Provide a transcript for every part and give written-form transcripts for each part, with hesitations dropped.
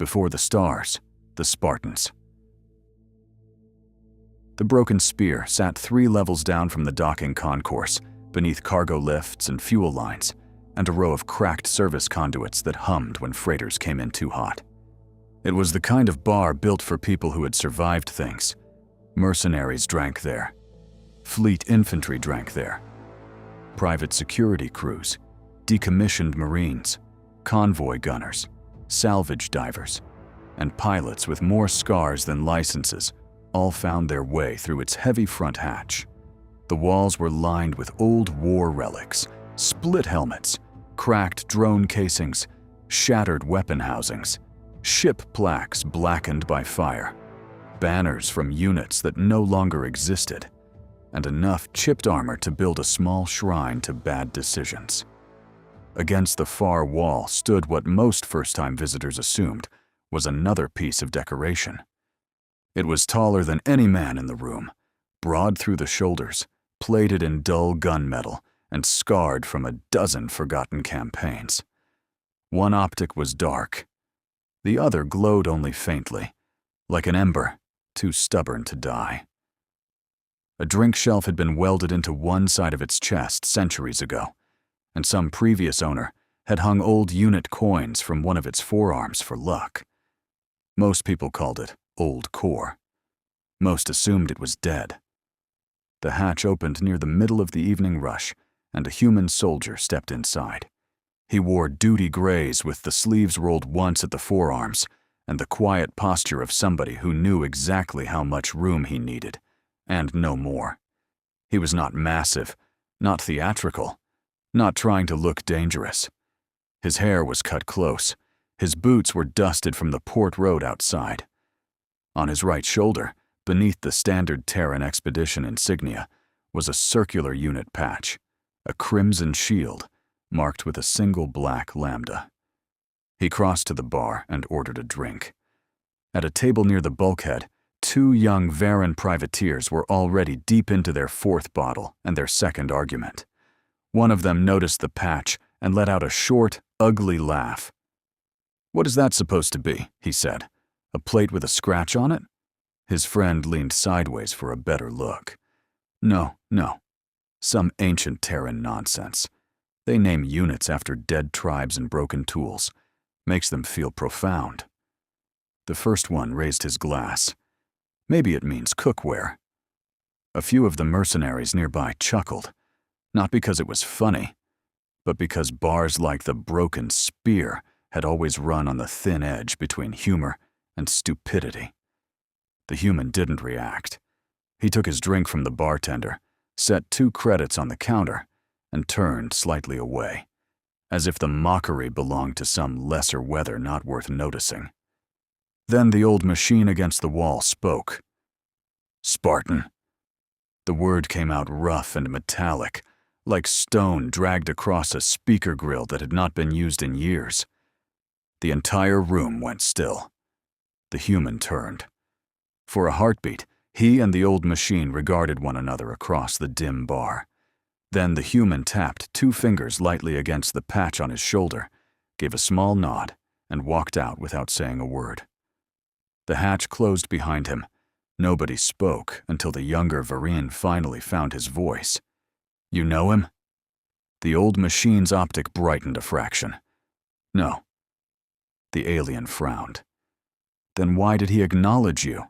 before the stars, the Spartans. The broken spear sat 3 levels down from the docking concourse, beneath cargo lifts and fuel lines, and a row of cracked service conduits that hummed when freighters came in too hot. It was the kind of bar built for people who had survived things. Mercenaries drank there. Fleet infantry drank there. Private security crews, decommissioned Marines, convoy gunners, salvage divers, and pilots with more scars than licenses all found their way through its heavy front hatch. The walls were lined with old war relics, split helmets, cracked drone casings, shattered weapon housings, ship plaques blackened by fire, banners from units that no longer existed, and enough chipped armor to build a small shrine to bad decisions. Against the far wall stood what most first-time visitors assumed was another piece of decoration. It was taller than any man in the room, broad through the shoulders, plated in dull gunmetal, and scarred from a dozen forgotten campaigns. One optic was dark. The other glowed only faintly, like an ember, too stubborn to die. A drink shelf had been welded into one side of its chest centuries ago, and some previous owner had hung old unit coins from one of its forearms for luck. Most people called it Old Korr. Most assumed it was dead. The hatch opened near the middle of the evening rush, and a human soldier stepped inside. He wore duty grays with the sleeves rolled once at the forearms and the quiet posture of somebody who knew exactly how much room he needed, and no more. He was not massive, not theatrical, not trying to look dangerous. His hair was cut close. His boots were dusted from the port road outside. On his right shoulder, beneath the standard Terran expedition insignia, was a circular unit patch, a crimson shield marked with a single black lambda. He crossed to the bar and ordered a drink. At a table near the bulkhead, 2 young Varan privateers were already deep into their 4th bottle and their 2nd argument. One of them noticed the patch and let out a short, ugly laugh. "What is that supposed to be?" he said. "A plate with a scratch on it?" His friend leaned sideways for a better look. No. Some ancient Terran nonsense. They name units after dead tribes and broken tools. Makes them feel profound. The first one raised his glass. Maybe it means cookware. A few of the mercenaries nearby chuckled, not because it was funny, but because bars like the broken spear had always run on the thin edge between humor and stupidity. The human didn't react. He took his drink from the bartender, set 2 credits on the counter, and turned slightly away, as if the mockery belonged to some lesser weather not worth noticing. Then the old machine against the wall spoke. "Spartan." The word came out rough and metallic, like stone dragged across a speaker grill that had not been used in years. The entire room went still. The human turned. For a heartbeat, he and the old machine regarded one another across the dim bar. Then the human tapped 2 fingers lightly against the patch on his shoulder, gave a small nod, and walked out without saying a word. The hatch closed behind him. Nobody spoke until the younger Varan finally found his voice. "You know him?" The old machine's optic brightened a fraction. "No." The alien frowned. "Then why did he acknowledge you?"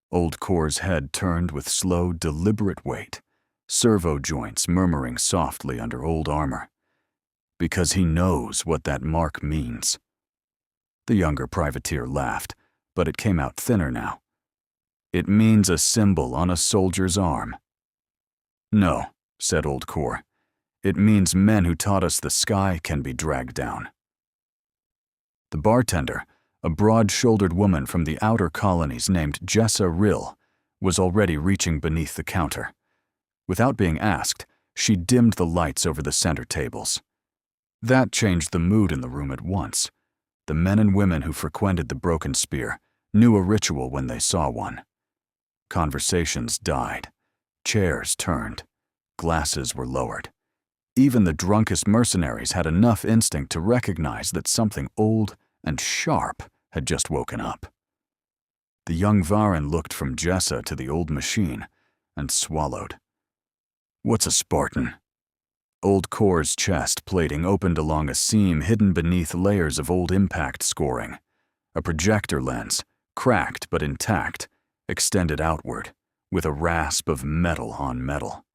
Old Korr's head turned with slow, deliberate weight, servo joints murmuring softly under old armor. "Because he knows what that mark means." The younger privateer laughed, but it came out thinner now. "It means a symbol on a soldier's arm." "No," said Old Korr. "It means men who taught us the sky can be dragged down." The bartender, a broad-shouldered woman from the outer colonies named Jessa Rill, was already reaching beneath the counter. Without being asked, she dimmed the lights over the center tables. That changed the mood in the room at once. The men and women who frequented the Broken Spear knew a ritual when they saw one. Conversations died. Chairs turned. Glasses were lowered. Even the drunkest mercenaries had enough instinct to recognize that something old and sharp had just woken up. The young Varan looked from Jessa to the old machine and swallowed. "What's a Spartan?" Old Korr's chest plating opened along a seam hidden beneath layers of old impact scoring. A projector lens, cracked but intact, extended outward, with a rasp of metal on metal.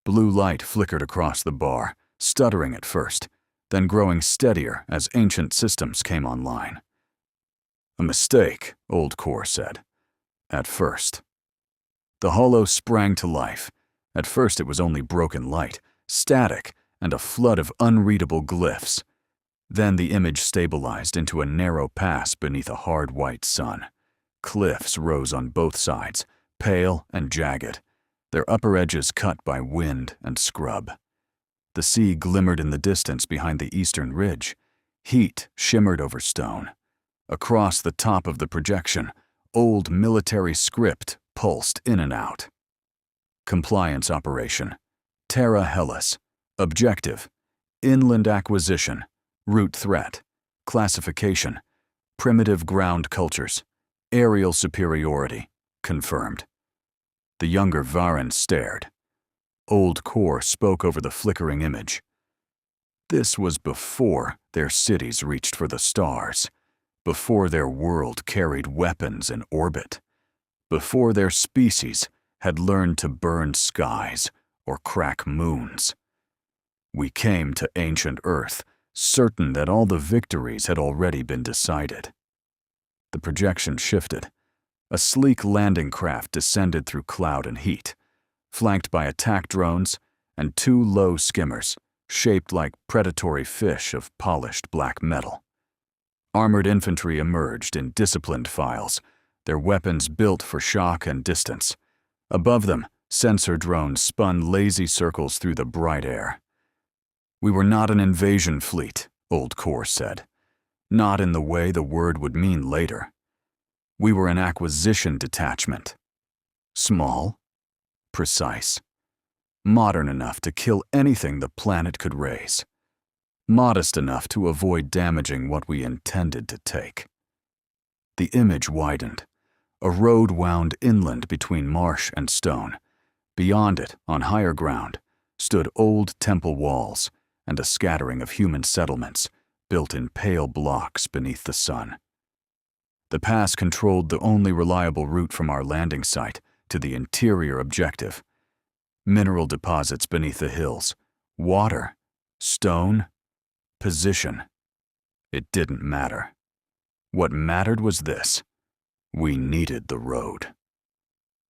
Blue light flickered across the bar, stuttering at first, then growing steadier as ancient systems came online. "A mistake," Old Korr said. "At first." The hollow sprang to life. At first it was only broken light, static, and a flood of unreadable glyphs. Then the image stabilized into a narrow pass beneath a hard white sun. Cliffs rose on both sides, pale and jagged, their upper edges cut by wind and scrub. The sea glimmered in the distance behind the eastern ridge. Heat shimmered over stone. Across the top of the projection, old military script pulsed in and out. Compliance operation. Terra Hellas. Objective. Inland acquisition. Route threat. Classification. Primitive ground cultures. Aerial superiority. Confirmed. The younger Varan stared. Old Korr spoke over the flickering image. This was before their cities reached for the stars, before their world carried weapons in orbit, before their species had learned to burn skies or crack moons. We came to ancient Earth, certain that all the victories had already been decided. The projection shifted. A sleek landing craft descended through cloud and heat, flanked by attack drones and 2 low skimmers, shaped like predatory fish of polished black metal. Armored infantry emerged in disciplined files, their weapons built for shock and distance. Above them, sensor drones spun lazy circles through the bright air. "We were not an invasion fleet," Old Korr said. "Not in the way the word would mean later. We were an acquisition detachment. Small, precise, modern enough to kill anything the planet could raise, modest enough to avoid damaging what we intended to take." The image widened. A road wound inland between marsh and stone. Beyond it, on higher ground, stood old temple walls and a scattering of human settlements built in pale blocks beneath the sun. The pass controlled the only reliable route from our landing site to the interior objective. Mineral deposits beneath the hills, water, stone, position. It didn't matter. What mattered was this: we needed the road.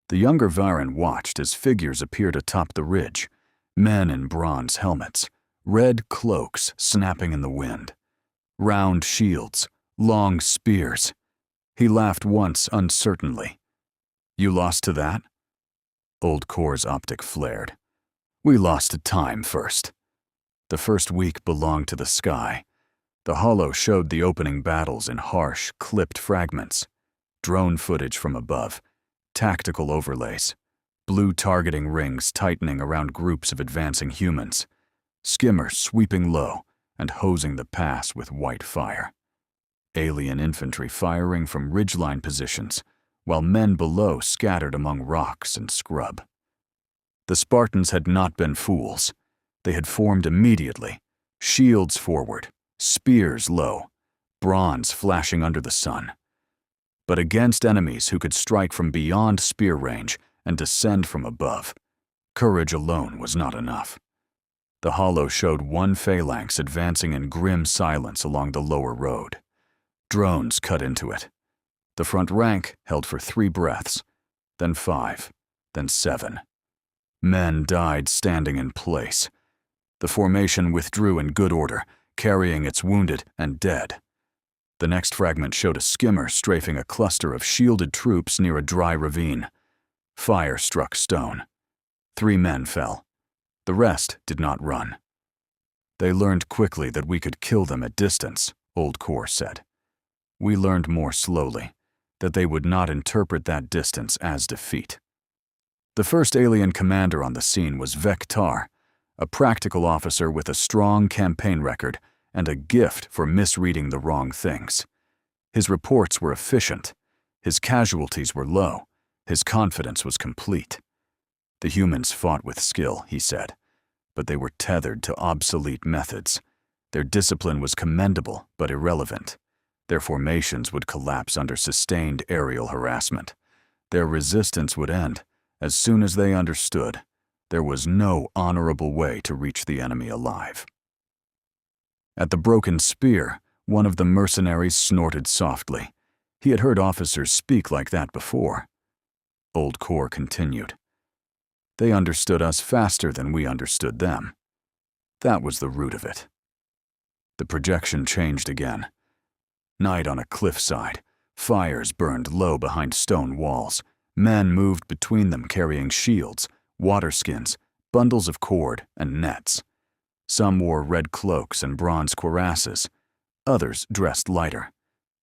The younger Varan watched as figures appeared atop the ridge, men in bronze helmets, red cloaks snapping in the wind, round shields, long spears. He laughed once uncertainly. "You lost to that?" Old Korr's optic flared. "We lost to time first." The first week belonged to the sky. The hollow showed the opening battles in harsh, clipped fragments. Drone footage from above, tactical overlays, blue targeting rings tightening around groups of advancing humans, skimmers sweeping low and hosing the pass with white fire. Alien infantry firing from ridgeline positions, while men below scattered among rocks and scrub. The Spartans had not been fools. They had formed immediately, shields forward, spears low, bronze flashing under the sun. But against enemies who could strike from beyond spear range and descend from above, courage alone was not enough. The hollow showed one phalanx advancing in grim silence along the lower road. Drones cut into it. The front rank held for 3 breaths, then 5, then 7. Men died standing in place. The formation withdrew in good order, carrying its wounded and dead. The next fragment showed a skimmer strafing a cluster of shielded troops near a dry ravine. Fire struck stone. 3 men fell. The rest did not run. "They learned quickly that we could kill them at distance," Old Korr said. "We learned more slowly, that they would not interpret that distance as defeat." The first alien commander on the scene was Vektar, a practical officer with a strong campaign record and a gift for misreading the wrong things. His reports were efficient. His casualties were low. His confidence was complete. The humans fought with skill, he said, but they were tethered to obsolete methods. Their discipline was commendable but irrelevant. Their formations would collapse under sustained aerial harassment. Their resistance would end as soon as they understood there was no honorable way to reach the enemy alive. At the broken spear, one of the mercenaries snorted softly. He had heard officers speak like that before. Old Korr continued. They understood us faster than we understood them. That was the root of it. The projection changed again. Night on a cliffside. Fires burned low behind stone walls. Men moved between them carrying shields, water skins, bundles of cord, and nets. Some wore red cloaks and bronze cuirasses. Others dressed lighter.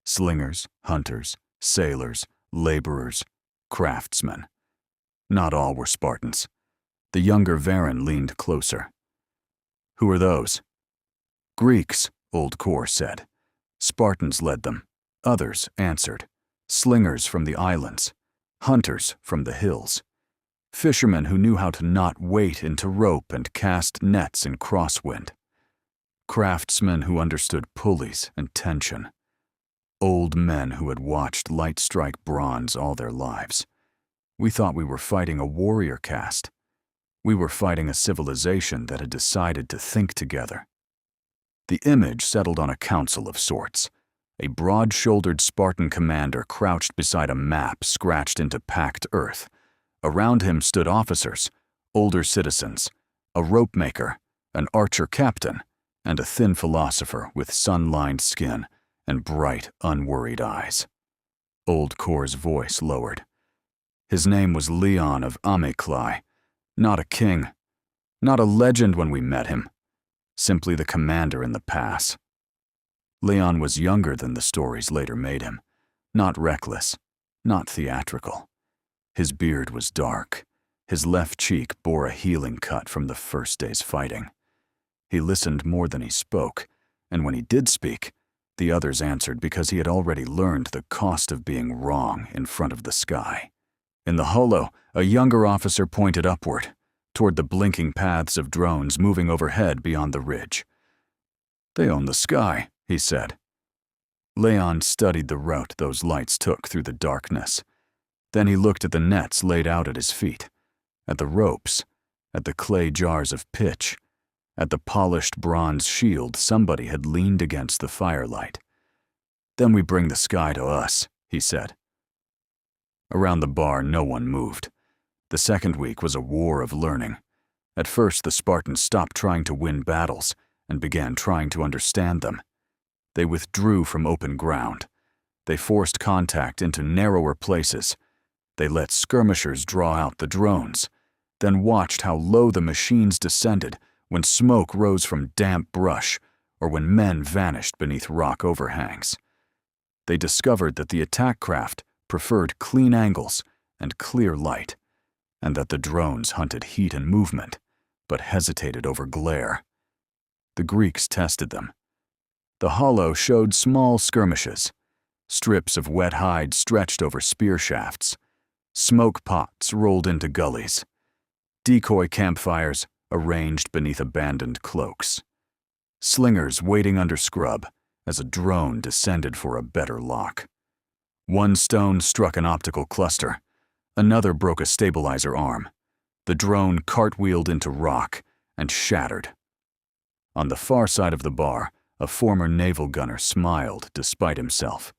Slingers, hunters, sailors, laborers, craftsmen. Not all were Spartans. The younger Varan leaned closer. Who are those? Greeks, Old Korr said. Spartans led them. Others answered. Slingers from the islands. Hunters from the hills. Fishermen who knew how to knot weight into rope and cast nets in crosswind. Craftsmen who understood pulleys and tension. Old men who had watched light strike bronze all their lives. We thought we were fighting a warrior caste. We were fighting a civilization that had decided to think together. The image settled on a council of sorts. A broad-shouldered Spartan commander crouched beside a map scratched into packed earth. Around him stood officers, older citizens, a rope maker, an archer captain, and a thin philosopher with sun-lined skin and bright, unworried eyes. Old Korr's voice lowered. His name was Leon of Amyclae, not a king, not a legend when we met him, simply the commander in the pass. Leon was younger than the stories later made him, not reckless, not theatrical. His beard was dark. His left cheek bore a healing cut from the first day's fighting. He listened more than he spoke, and when he did speak, the others answered because he had already learned the cost of being wrong in front of the sky. In the hollow, a younger officer pointed upward, toward the blinking paths of drones moving overhead beyond the ridge. They own the sky, he said. Leon studied the route those lights took through the darkness. Then he looked at the nets laid out at his feet, at the ropes, at the clay jars of pitch, at the polished bronze shield somebody had leaned against the firelight. Then we bring the sky to us, he said. Around the bar, no one moved. The second week was a war of learning. At first, the Spartans stopped trying to win battles and began trying to understand them. They withdrew from open ground. They forced contact into narrower places. They let skirmishers draw out the drones, then watched how low the machines descended when smoke rose from damp brush or when men vanished beneath rock overhangs. They discovered that the attack craft preferred clean angles and clear light, and that the drones hunted heat and movement, but hesitated over glare. The Greeks tested them. The hollow showed small skirmishes, strips of wet hide stretched over spear shafts, smoke pots rolled into gullies, decoy campfires arranged beneath abandoned cloaks, slingers waiting under scrub as a drone descended for a better lock. One stone struck an optical cluster, another broke a stabilizer arm. The drone cartwheeled into rock and shattered. On the far side of the bar, a former naval gunner smiled despite himself.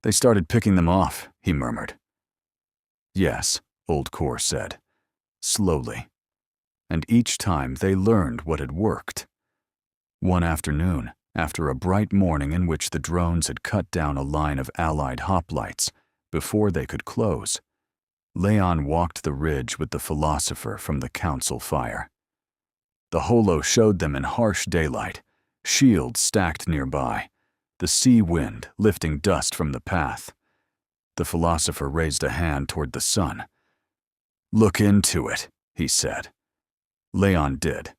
They started picking them off, he murmured. Yes, Old Korr said, slowly. And each time they learned what had worked. One afternoon, after a bright morning in which the drones had cut down a line of Allied hoplites before they could close, Leon walked the ridge with the philosopher from the council fire. The holo showed them in harsh daylight, shields stacked nearby, the sea wind lifting dust from the path. The philosopher raised a hand toward the sun. Look into it, he said. Leon did.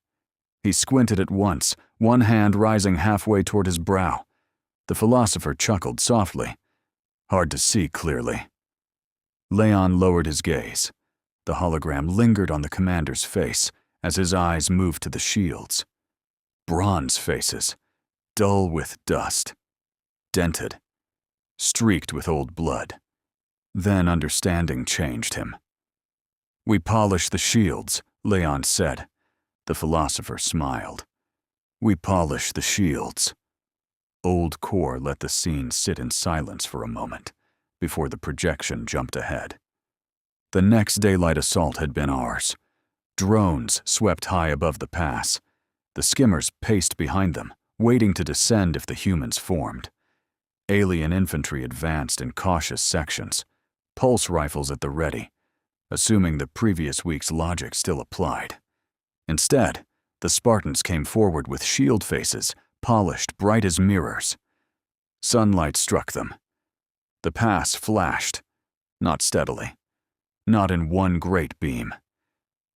He squinted at once, one hand rising halfway toward his brow. The philosopher chuckled softly. Hard to see clearly. Leon lowered his gaze. The hologram lingered on the commander's face as his eyes moved to the shields. Bronze faces, dull with dust, dented, streaked with old blood. Then understanding changed him. "We polish the shields," Leon said. The philosopher smiled. "We polish the shields." Old Korr let the scene sit in silence for a moment before the projection jumped ahead. The next daylight assault had been ours. Drones swept high above the pass. The skimmers paced behind them, waiting to descend if the humans formed. Alien infantry advanced in cautious sections, pulse rifles at the ready, assuming the previous week's logic still applied. Instead, the Spartans came forward with shield faces, polished bright as mirrors. Sunlight struck them. The pass flashed, not steadily, not in one great beam.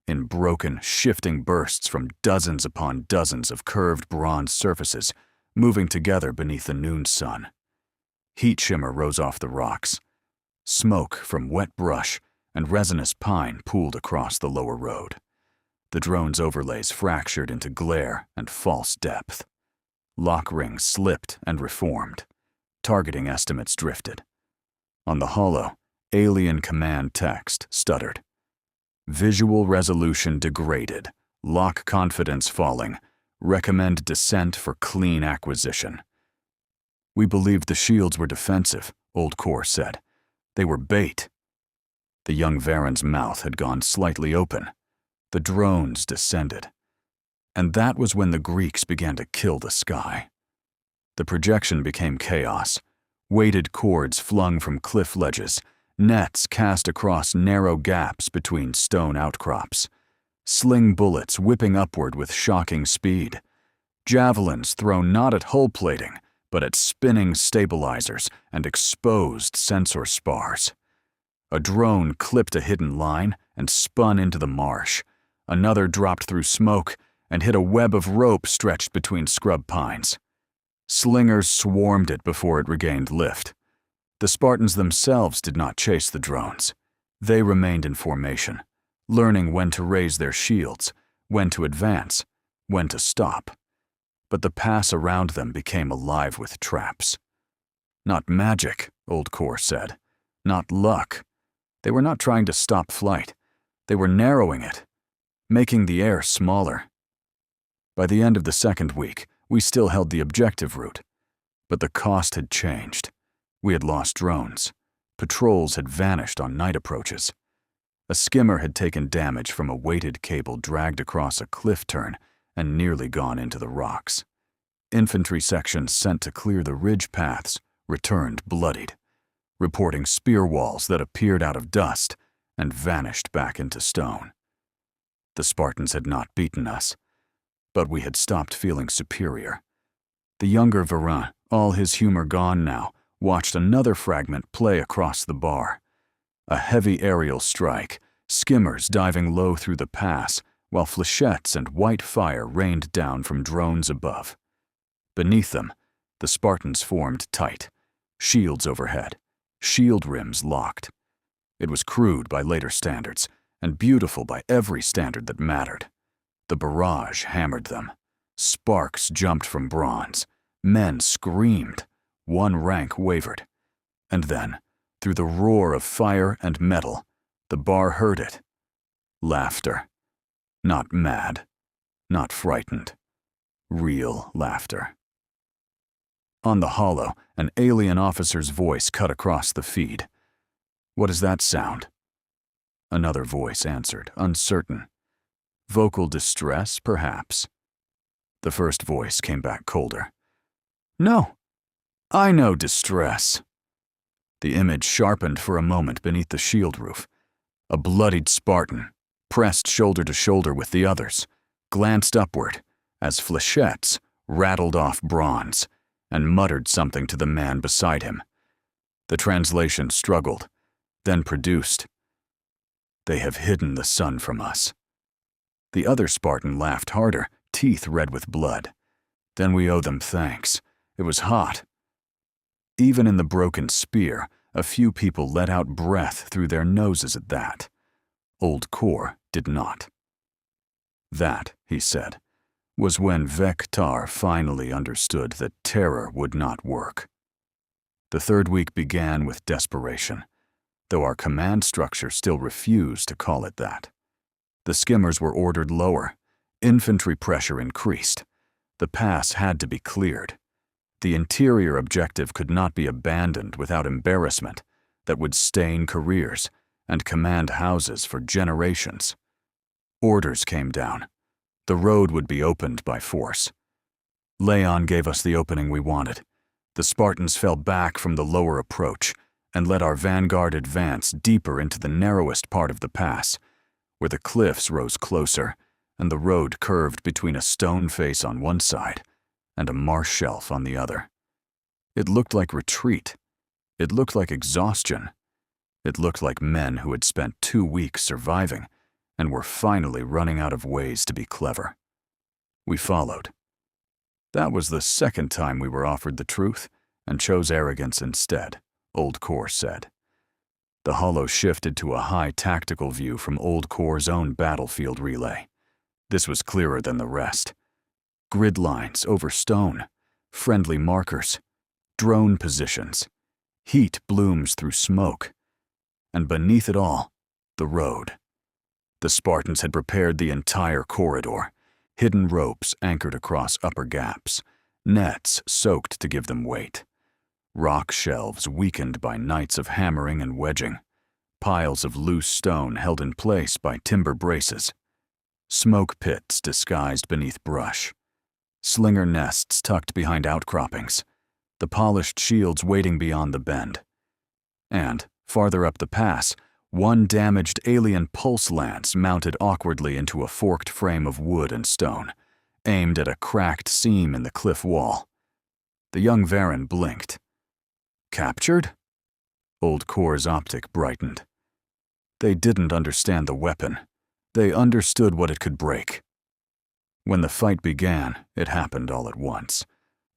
In broken, shifting bursts from dozens upon dozens of curved bronze surfaces moving together beneath the noon sun. Heat shimmer rose off the rocks. Smoke from wet brush and resinous pine pooled across the lower road. The drone's overlays fractured into glare and false depth. Lock rings slipped and reformed. Targeting estimates drifted. On the holo, alien command text stuttered. Visual resolution degraded, lock confidence falling, recommend descent for clean acquisition. "We believed the shields were defensive," Old Korr said. "They were bait." The young Varan's mouth had gone slightly open. The drones descended. And that was when the Greeks began to kill the sky. The projection became chaos. Weighted cords flung from cliff ledges, nets cast across narrow gaps between stone outcrops, sling bullets whipping upward with shocking speed, javelins thrown not at hull plating, but at spinning stabilizers and exposed sensor spars. A drone clipped a hidden line and spun into the marsh. Another dropped through smoke and hit a web of rope stretched between scrub pines. Slingers swarmed it before it regained lift. The Spartans themselves did not chase the drones. They remained in formation, learning when to raise their shields, when to advance, when to stop. But the pass around them became alive with traps. "Not magic," Old Korr said. "Not luck. They were not trying to stop flight. They were narrowing it, making the air smaller." By the end of the second week, we still held the objective route. But the cost had changed. We had lost drones. Patrols had vanished on night approaches. A skimmer had taken damage from a weighted cable dragged across a cliff turn and nearly gone into the rocks. Infantry sections sent to clear the ridge paths returned bloodied, reporting spear walls that appeared out of dust and vanished back into stone. The Spartans had not beaten us, but we had stopped feeling superior. The younger Varan, all his humor gone now, watched another fragment play across the bar. A heavy aerial strike, skimmers diving low through the pass, while flechettes and white fire rained down from drones above. Beneath them, the Spartans formed tight, shields overhead, shield rims locked. It was crude by later standards, and beautiful by every standard that mattered. The barrage hammered them. Sparks jumped from bronze. Men screamed. One rank wavered. And then, through the roar of fire and metal, the bar heard it. Laughter. Not mad. Not frightened. Real laughter. On the holo, an alien officer's voice cut across the feed. "What is that sound?" Another voice answered, uncertain. "Vocal distress, perhaps." The first voice came back colder. "No, I know distress." The image sharpened for a moment beneath the shield roof. A bloodied Spartan, pressed shoulder to shoulder with the others, glanced upward as flechettes rattled off bronze and muttered something to the man beside him. The translation struggled, then produced, "They have hidden the sun from us." The other Spartan laughed harder, teeth red with blood. "Then we owe them thanks. It was hot. Even in the broken spear, a few people let out breath through their noses at that. Old Korr did not. That, he said, was when Vektar finally understood that terror would not work. The third week began with desperation, though our command structure still refused to call it that. The skimmers were ordered lower. Infantry pressure increased. The pass had to be cleared. The interior objective could not be abandoned without embarrassment that would stain careers and command houses for generations. Orders came down. The road would be opened by force. Leon gave us the opening we wanted. The Spartans fell back from the lower approach and let our vanguard advance deeper into the narrowest part of the pass, where the cliffs rose closer and the road curved between a stone face on one side and a marsh shelf on the other. It looked like retreat. It looked like exhaustion. It looked like men who had spent 2 weeks surviving and were finally running out of ways to be clever. We followed. That was the second time we were offered the truth and chose arrogance instead, Old Korr said. The holo shifted to a high tactical view from Old Korr's own battlefield relay. This was clearer than the rest. Grid lines over stone, friendly markers, drone positions, heat blooms through smoke, and beneath it all, the road. The Spartans had prepared the entire corridor, hidden ropes anchored across upper gaps, nets soaked to give them weight, rock shelves weakened by nights of hammering and wedging, piles of loose stone held in place by timber braces, smoke pits disguised beneath brush, slinger nests tucked behind outcroppings, the polished shields waiting beyond the bend. And, farther up the pass, one damaged alien pulse lance mounted awkwardly into a forked frame of wood and stone, aimed at a cracked seam in the cliff wall. The young Varan blinked. Captured? Old Korr's optic brightened. They didn't understand the weapon. They understood what it could break. When the fight began, it happened all at once.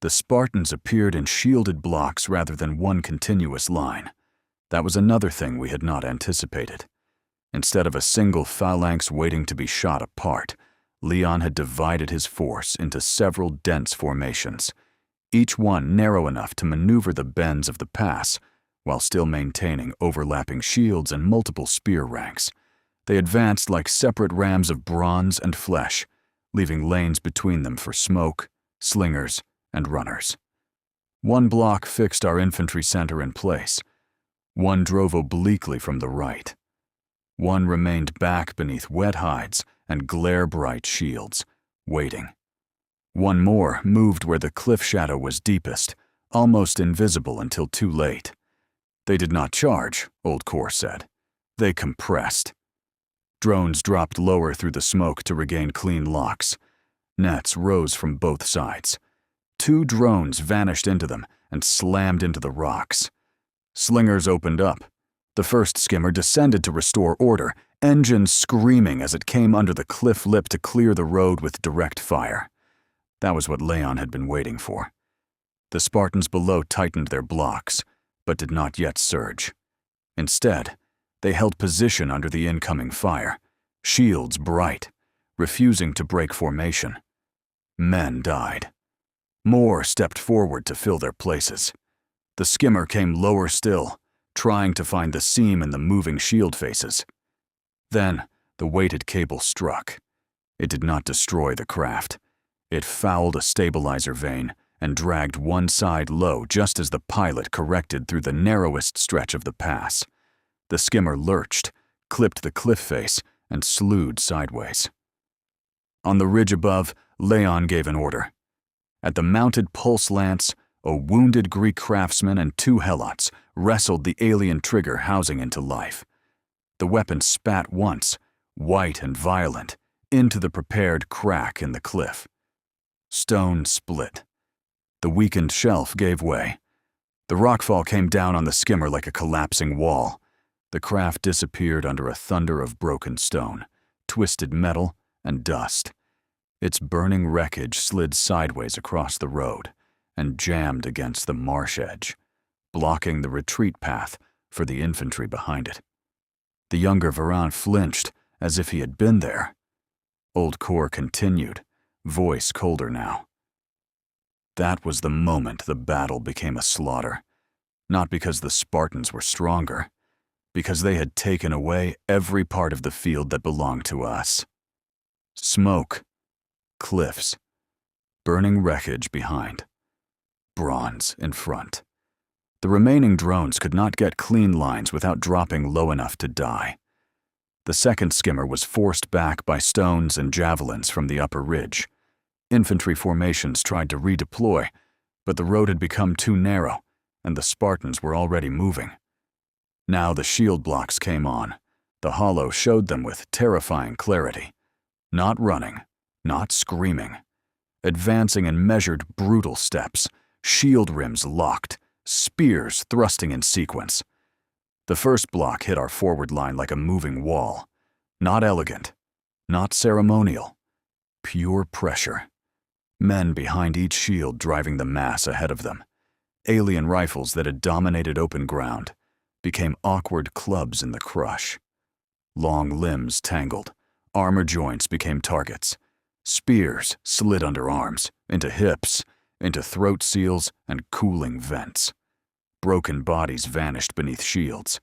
The Spartans appeared in shielded blocks rather than one continuous line. That was another thing we had not anticipated. Instead of a single phalanx waiting to be shot apart, Leon had divided his force into several dense formations, each one narrow enough to maneuver the bends of the pass, while still maintaining overlapping shields and multiple spear ranks. They advanced like separate rams of bronze and flesh, leaving lanes between them for smoke, slingers, and runners. One block fixed our infantry center in place. One drove obliquely from the right. One remained back beneath wet hides and glare-bright shields, waiting. One more moved where the cliff shadow was deepest, almost invisible until too late. They did not charge, Old Korr said. They compressed. Drones dropped lower through the smoke to regain clean locks. Nets rose from both sides. 2 drones vanished into them and slammed into the rocks. Slingers opened up. The first skimmer descended to restore order, engines screaming as it came under the cliff lip to clear the road with direct fire. That was what Leon had been waiting for. The Spartans below tightened their blocks, but did not yet surge. Instead, they held position under the incoming fire, shields bright, refusing to break formation. Men died. More stepped forward to fill their places. The skimmer came lower still, trying to find the seam in the moving shield faces. Then, the weighted cable struck. It did not destroy the craft. It fouled a stabilizer vane and dragged one side low just as the pilot corrected through the narrowest stretch of the pass. The skimmer lurched, clipped the cliff face, and slewed sideways. On the ridge above, Leon gave an order. At the mounted pulse lance, a wounded Greek craftsman and 2 helots wrestled the alien trigger housing into life. The weapon spat once, white and violent, into the prepared crack in the cliff. Stone split. The weakened shelf gave way. The rockfall came down on the skimmer like a collapsing wall. The craft disappeared under a thunder of broken stone, twisted metal, and dust. Its burning wreckage slid sideways across the road and jammed against the marsh edge. blocking the retreat path for the infantry behind it. The younger Varan flinched, as if he had been there. Old Korr continued, voice colder now. That was the moment the battle became a slaughter, not because the Spartans were stronger, because they had taken away every part of the field that belonged to us. Smoke, cliffs, burning wreckage behind, bronze in front. The remaining drones could not get clean lines without dropping low enough to die. The second skimmer was forced back by stones and javelins from the upper ridge. Infantry formations tried to redeploy, but the road had become too narrow, and the Spartans were already moving. Now the shield blocks came on. The hollow showed them with terrifying clarity. Not running, not screaming. Advancing in measured, brutal steps, shield rims locked, spears thrusting in sequence. The first block hit our forward line like a moving wall. Not elegant, not ceremonial. Pure pressure. Men behind each shield driving the mass ahead of them. Alien rifles that had dominated open ground became awkward clubs in the crush. Long limbs tangled. Armor joints became targets. Spears slid under arms, into hips, into throat seals and cooling vents. Broken bodies vanished beneath shields.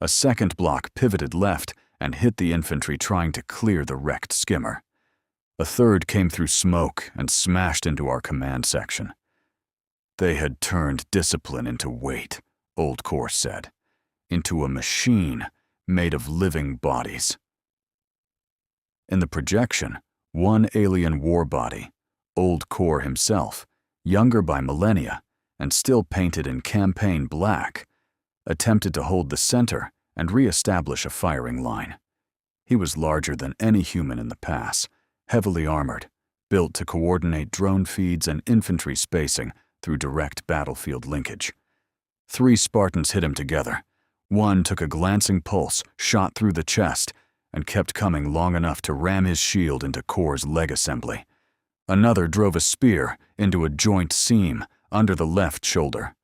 A second block pivoted left and hit the infantry trying to clear the wrecked skimmer. A third came through smoke and smashed into our command section. They had turned discipline into weight, Old Korr said, into a machine made of living bodies. In the projection, one alien war body, Old Korr himself, younger by millennia and still painted in campaign black, attempted to hold the center and re-establish a firing line. He was larger than any human in the pass, heavily armored, built to coordinate drone feeds and infantry spacing through direct battlefield linkage. 3 Spartans hit him together. One took a glancing pulse, shot through the chest, and kept coming long enough to ram his shield into Korr's leg assembly. Another drove a spear into a joint seam under the left shoulder.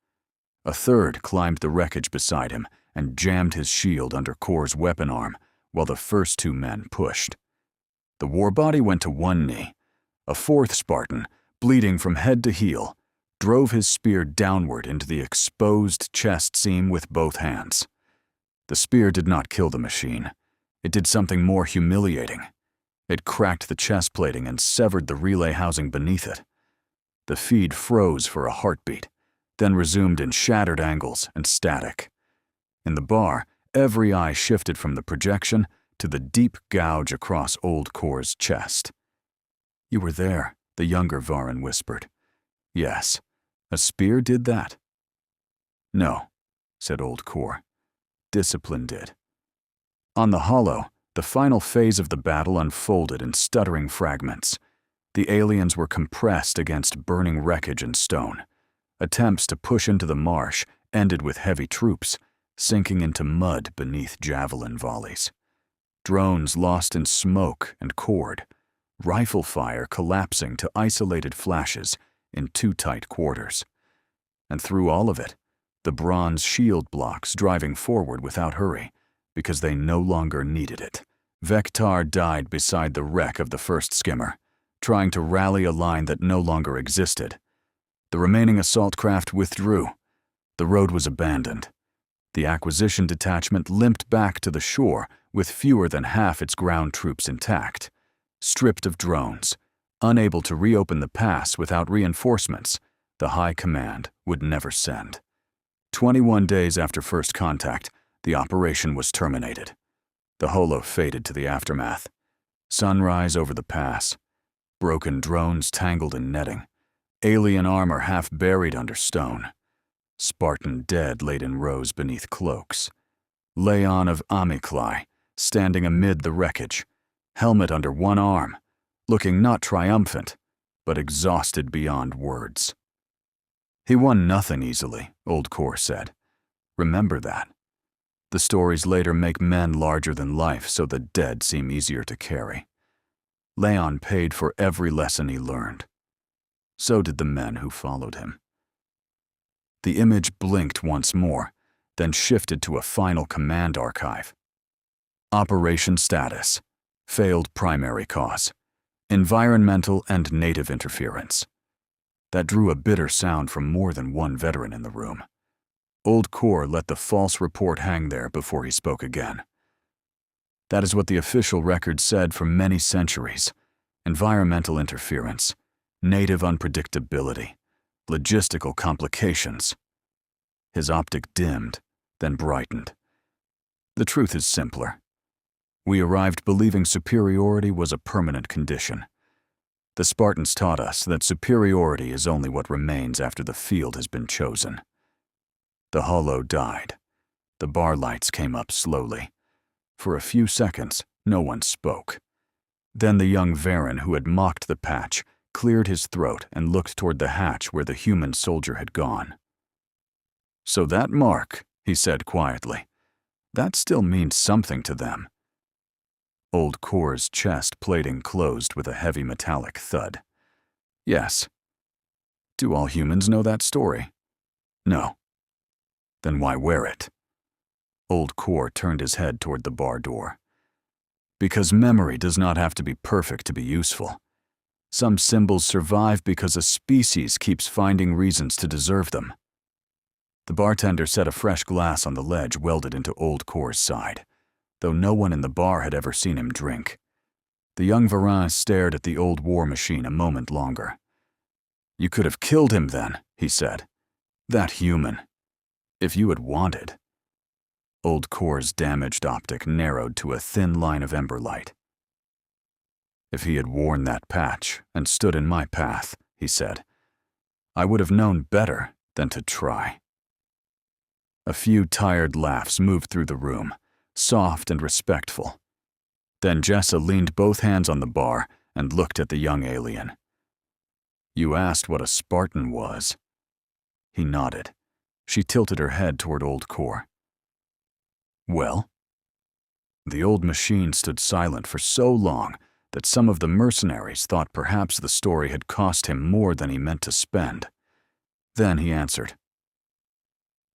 A third climbed the wreckage beside him and jammed his shield under Korr's weapon arm while the first 2 men pushed. The warbody went to one knee. A 4th Spartan, bleeding from head to heel, drove his spear downward into the exposed chest seam with both hands. The spear did not kill the machine. It did something more humiliating. It cracked the chest plating and severed the relay housing beneath it. The feed froze for a heartbeat, then resumed in shattered angles and static. In the bar, every eye shifted from the projection to the deep gouge across Old Korr's chest. "You were there," the younger Varan whispered. "Yes, a spear did that." "No," said Old Korr. "Discipline did." On the hollow, the final phase of the battle unfolded in stuttering fragments. The aliens were compressed against burning wreckage and stone. Attempts to push into the marsh ended with heavy troops, sinking into mud beneath javelin volleys. Drones lost in smoke and cord, rifle fire collapsing to isolated flashes in too tight quarters. And through all of it, the bronze shield blocks driving forward without hurry, because they no longer needed it. Vektar died beside the wreck of the first skimmer, trying to rally a line that no longer existed. The remaining assault craft withdrew. The road was abandoned. The acquisition detachment limped back to the shore with fewer than half its ground troops intact. Stripped of drones, unable to reopen the pass without reinforcements, the High Command would never send. 21 days after first contact, the operation was terminated. The holo faded to the aftermath. Sunrise over the pass. Broken drones tangled in netting. Alien armor half buried under stone. Spartan dead laid in rows beneath cloaks. Leon of Amiklai, standing amid the wreckage, helmet under one arm, looking not triumphant, but exhausted beyond words. "He won nothing easily," Old Korr said. "Remember that. The stories later make men larger than life so the dead seem easier to carry. Leon paid for every lesson he learned. So did the men who followed him." The image blinked once more, then shifted to a final command archive. Operation status: failed primary cause, environmental and native interference. That drew a bitter sound from more than one veteran in the room. Old Korr let the false report hang there before he spoke again. That is what the official record said for many centuries: environmental interference, native unpredictability, logistical complications. His optic dimmed, then brightened. The truth is simpler. We arrived believing superiority was a permanent condition. The Spartans taught us that superiority is only what remains after the field has been chosen. The holo died. The bar lights came up slowly. For a few seconds, no one spoke. Then the young Varan who had mocked the patch cleared his throat and looked toward the hatch where the human soldier had gone. "So that mark," he said quietly, "that still means something to them." Old Korr's chest plating closed with a heavy metallic thud. "Yes." "Do all humans know that story?" "No." "Then why wear it?" Old Korr turned his head toward the bar door. "Because memory does not have to be perfect to be useful. Some symbols survive because a species keeps finding reasons to deserve them." The bartender set a fresh glass on the ledge welded into Old Korr's side, though no one in the bar had ever seen him drink. The young Varan stared at the old war machine a moment longer. "You could have killed him then," he said. "That human. If you had wanted." Old Korr's damaged optic narrowed to a thin line of ember light. "If he had worn that patch and stood in my path," he said, "I would have known better than to try." A few tired laughs moved through the room, soft and respectful. Then Jessa leaned both hands on the bar and looked at the young alien. "You asked what a Spartan was." He nodded. She tilted her head toward Old Korr. "Well?" The old machine stood silent for so long that some of the mercenaries thought perhaps the story had cost him more than he meant to spend. Then he answered.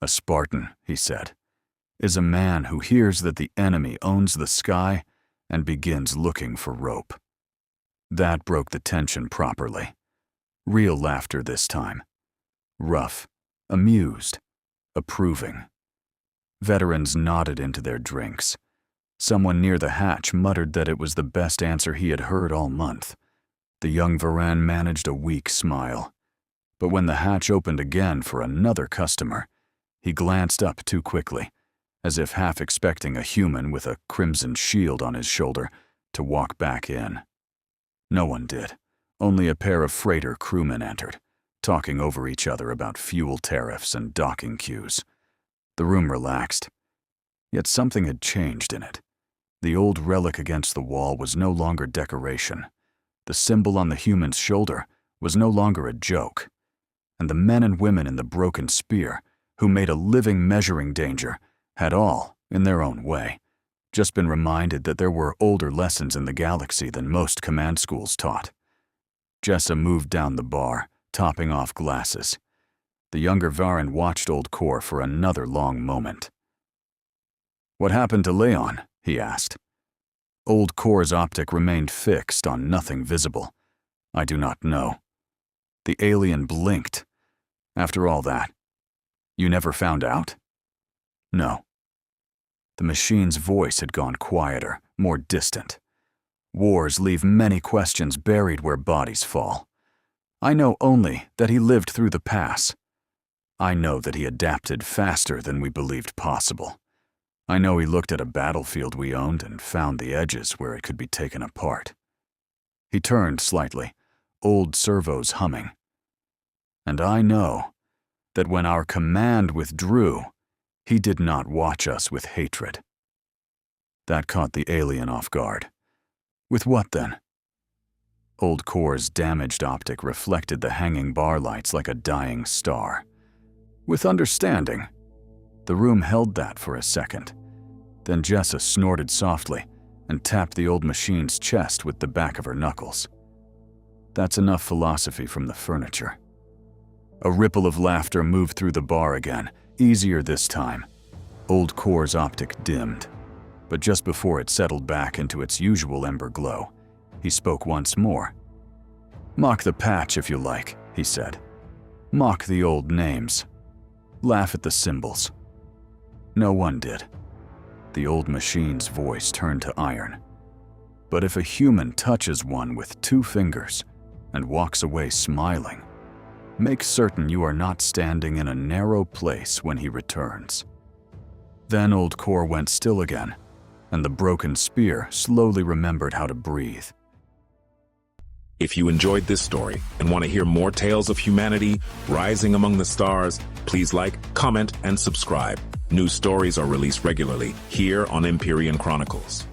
"A Spartan," he said, "is a man who hears that the enemy owns the sky and begins looking for rope." That broke the tension properly. Real laughter this time. Rough, amused, approving. Veterans nodded into their drinks. Someone near the hatch muttered that it was the best answer he had heard all month. The young Varan managed a weak smile. But when the hatch opened again for another customer, he glanced up too quickly, as if half expecting a human with a crimson shield on his shoulder to walk back in. No one did. Only a pair of freighter crewmen entered, talking over each other about fuel tariffs and docking queues. The room relaxed. Yet something had changed in it. The old relic against the wall was no longer decoration. The symbol on the human's shoulder was no longer a joke. And the men and women in the broken spear, who made a living measuring danger, had all, in their own way, just been reminded that there were older lessons in the galaxy than most command schools taught. Jessa moved down the bar, topping off glasses. The younger Varan watched Old Korr for another long moment. "What happened to Leon?" he asked. Old Korr's optic remained fixed on nothing visible. "I do not know." The alien blinked. "After all that, you never found out?" "No." The machine's voice had gone quieter, more distant. "Wars leave many questions buried where bodies fall. I know only that he lived through the pass. I know that he adapted faster than we believed possible. I know he looked at a battlefield we owned and found the edges where it could be taken apart." He turned slightly, old servos humming. "And I know that when our command withdrew, he did not watch us with hatred." That caught the alien off guard. "With what then?" Old Korr's damaged optic reflected the hanging bar lights like a dying star. "With understanding." The room held that for a second. Then Jessa snorted softly and tapped the old machine's chest with the back of her knuckles. "That's enough philosophy from the furniture." A ripple of laughter moved through the bar again, easier this time. Old Korr's optic dimmed, but just before it settled back into its usual ember glow, he spoke once more. "Mock the patch if you like," he said. "Mock the old names. Laugh at the symbols." No one did. The old machine's voice turned to iron. But if a human touches one with 2 fingers and walks away smiling, make certain you are not standing in a narrow place when he returns. Then Old Korr went still again, and the broken spear slowly remembered how to breathe. If you enjoyed this story and want to hear more tales of humanity rising among the stars, please like, comment, and subscribe. New stories are released regularly here on Empyrean Chronicles.